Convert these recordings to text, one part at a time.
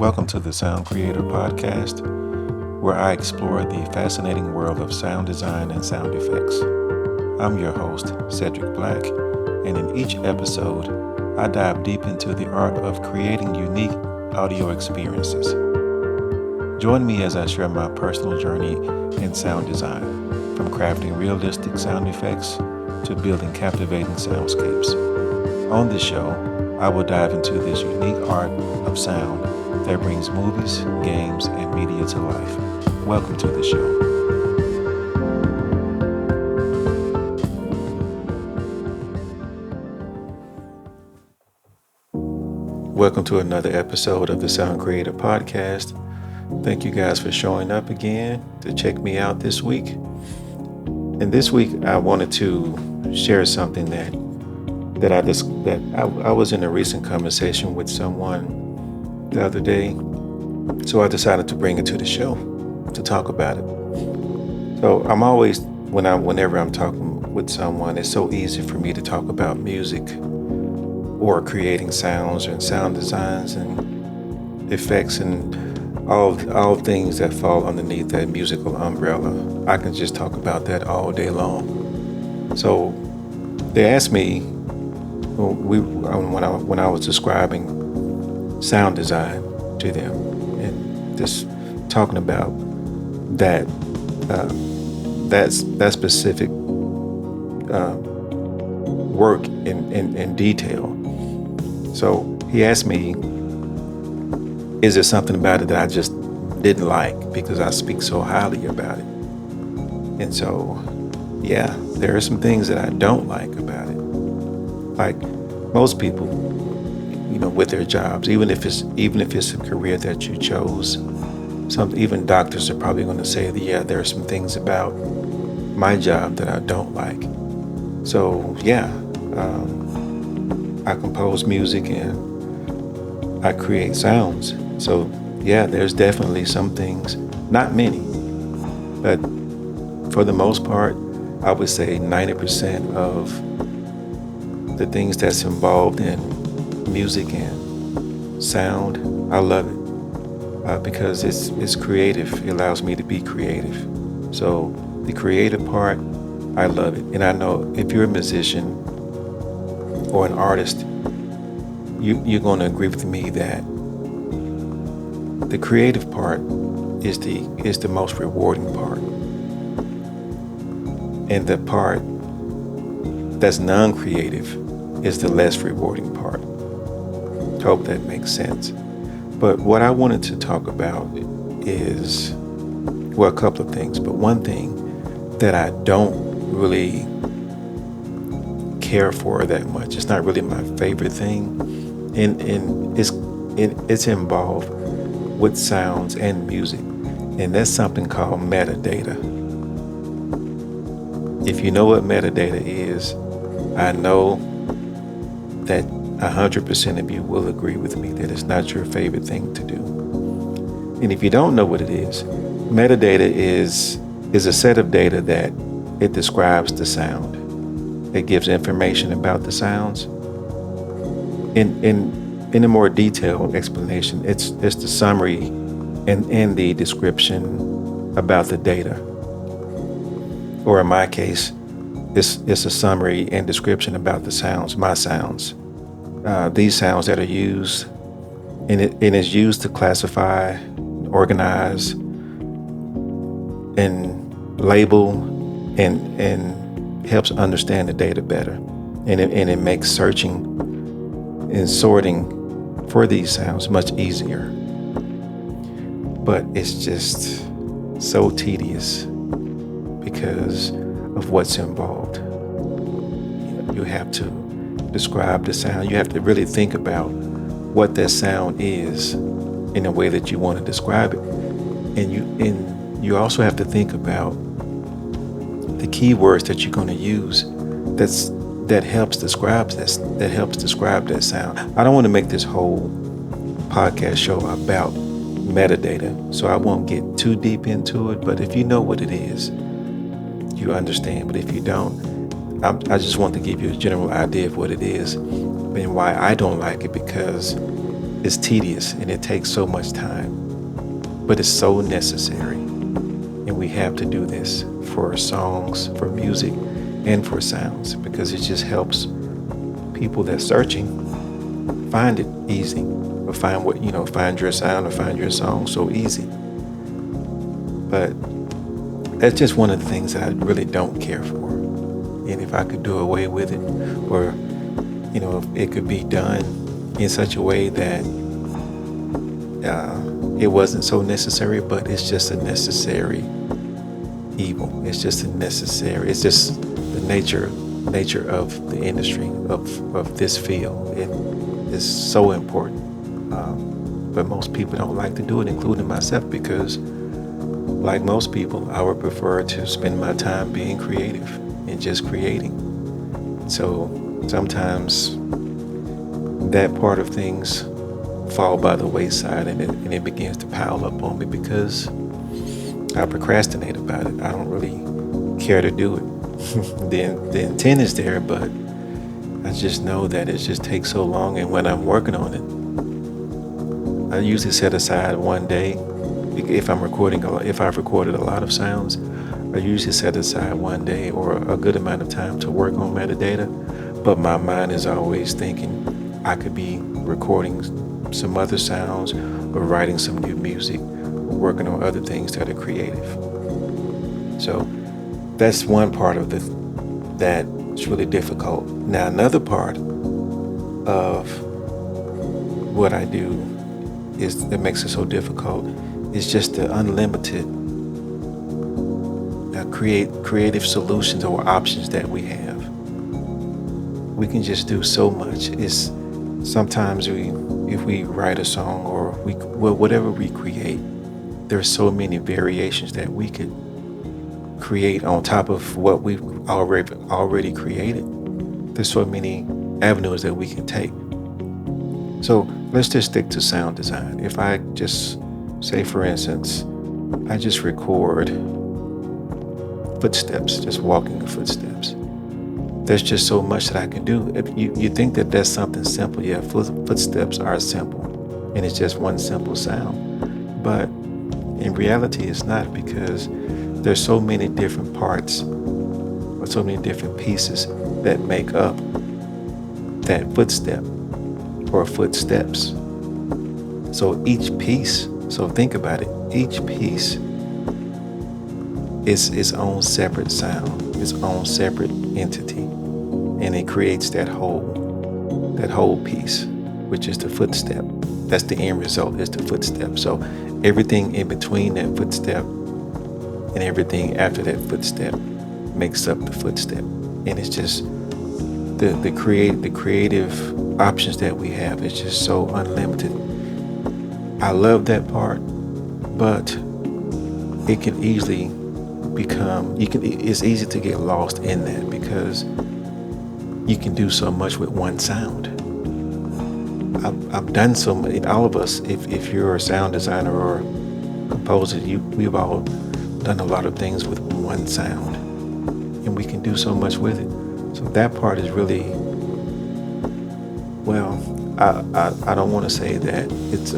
Welcome to the Sound Creator Podcast, where I explore the fascinating world of sound design and sound effects. I'm your host, Cedric Black, and in each episode, I dive deep into the art of creating unique audio experiences. Join me as I share my personal journey in sound design, from crafting realistic sound effects to building captivating soundscapes. On this show, I will dive into this unique art of sound that brings movies, games, and media to life. Welcome to the show. Welcome to another episode of the Sound Creator Podcast. Thank you guys for showing up again to check me out this week. And this week, I wanted to share something that I was in a recent conversation with someone the other day, so I decided to bring it to the show to talk about it. So I'm always, whenever I'm talking with someone, it's so easy for me to talk about music or creating sounds and sound designs and effects and all things that fall underneath that musical umbrella. I can just talk about that all day long. So they asked me when I was describing sound design to them and just talking about that specific work in detail. So he asked me, is there something about it that I just didn't like because I speak so highly about it? And so, yeah, there are some things that I don't like about it. Like most people, with their jobs, even if it's a career that you chose, even doctors are probably going to say that, yeah, there are some things about my job that I don't like. So, yeah, I compose music and I create sounds. So, yeah, there's definitely some things, not many, but for the most part, I would say 90% of the things that's involved in music and sound, I love it because it's creative. It allows me to be creative. So the creative part, I love it. And I know if you're a musician or an artist, you're going to agree with me that the creative part is the most rewarding part. And the part that's non-creative is the less rewarding part. Hope that makes sense. But what I wanted to talk about is, well, a couple of things, but one thing that I don't really care for that much, it's not really my favorite thing, and it's involved with sounds and music, and that's something called metadata. If you know what metadata is, I know that 100% of you will agree with me that it's not your favorite thing to do. And if you don't know what it is, metadata is a set of data that it describes the sound. It gives information about the sounds. In a more detailed explanation, it's the summary and the description about the data. Or in my case, it's a summary and description about the sounds, my sounds. These sounds that are used, and it is used to classify, organize, and label, and helps understand the data better. And it makes searching and sorting for these sounds much easier. But it's just so tedious because of what's involved. You have to describe the sound. You have to really think about what that sound is in a way that you want to describe it. And you also have to think about the keywords that you're going to use that helps describe that sound. I don't want to make this whole podcast show about metadata, so I won't get too deep into it, but if you know what it is, you understand. But if you don't, I just want to give you a general idea of what it is and why I don't like it, because it's tedious and it takes so much time, but it's so necessary. And we have to do this for songs, for music, and for sounds, because it just helps people that's searching find it easy, or find your sound or find your song so easy. But that's just one of the things that I really don't care for. And if I could do away with it, or if it could be done in such a way that it wasn't so necessary, but it's just a necessary evil. It's just the nature of the industry, of this field. It is so important. But most people don't like to do it, including myself, because like most people, I would prefer to spend my time being creative and just creating. So sometimes that part of things fall by the wayside, and it begins to pile up on me because I procrastinate about it. I don't really care to do it. The intent is there, but I just know that it just takes so long. And when I'm working on it, I usually set aside one day. If I've recorded a lot of sounds, I usually set aside one day or a good amount of time to work on metadata. But my mind is always thinking I could be recording some other sounds, or writing some new music, or working on other things that are creative. So that's one part of that's really difficult. Now, another part of what I do that makes it so difficult is just the unlimited creative solutions or options that we have. We can just do so much. It's sometimes if we write a song or whatever we create, there's so many variations that we could create on top of what we've already created. There's so many avenues that we can take. So let's just stick to sound design. If I just say, for instance, I just record footsteps, just walking footsteps. There's just so much that I can do. If you think that that's something simple, yeah, footsteps are simple, and it's just one simple sound. But in reality, it's not, because there's so many different parts or so many different pieces that make up that footstep or footsteps. So each piece, so think about it, each piece is its own separate sound, its own separate entity, and it creates that whole piece, which is the footstep. That's the end result, is the footstep. So everything in between that footstep and everything after that footstep makes up the footstep. And it's just the creative options that we have is just so unlimited. I love that part, but it can easily it's easy to get lost in that, because you can do so much with one sound. I've done so many. All of us, if you're a sound designer or composer, we've all done a lot of things with one sound, and we can do so much with it. So that part is really, well, I don't want to say that it's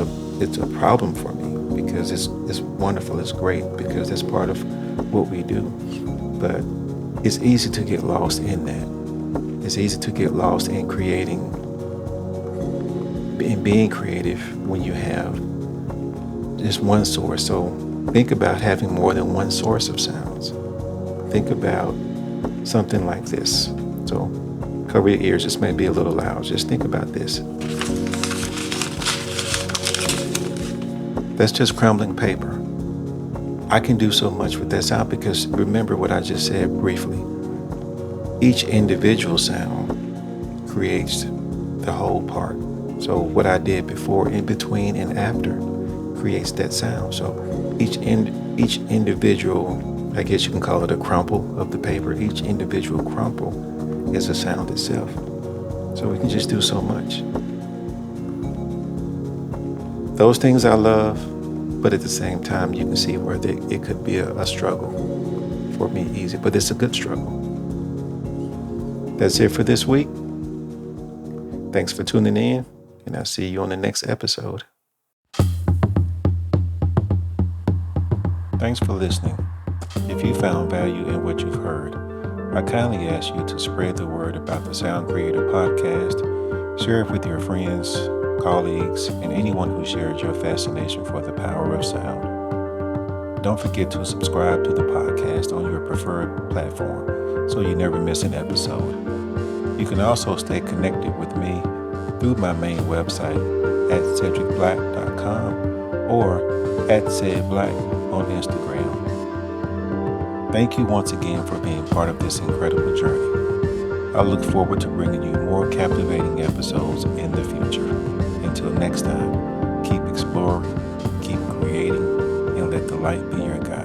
a problem for me, because it's wonderful, it's great, because that's part of what we do. But it's easy to get lost in that. It's easy to get lost in creating, in being creative, when you have just one source. So think about having more than one source of sounds. Think about something like this. So cover your ears, this may be a little loud. Just think about this. That's just crumbling paper. I can do so much with that sound, because remember what I just said briefly. Each individual sound creates the whole part. So what I did before, in between, and after creates that sound. So each individual, I guess you can call it a crumple of the paper, each individual crumple is a sound itself. So we can just do so much. Those things I love, but at the same time, you can see where it could be a struggle for me, easy, but it's a good struggle. That's it for this week. Thanks for tuning in, And I'll see you on the next episode. Thanks for listening. If you found value in what you've heard, I kindly ask you to spread the word about the Sound Creator Podcast. Share it with your friends, colleagues, and anyone who shares your fascination for the power of sound. Don't forget to subscribe to the podcast on your preferred platform so you never miss an episode. You can also stay connected with me through my main website at cedricblack.com or at cedblack on Instagram. Thank you once again for being part of this incredible journey. I look forward to bringing you more captivating episodes in the future. Until next time, keep exploring, keep creating, and let the light be your guide.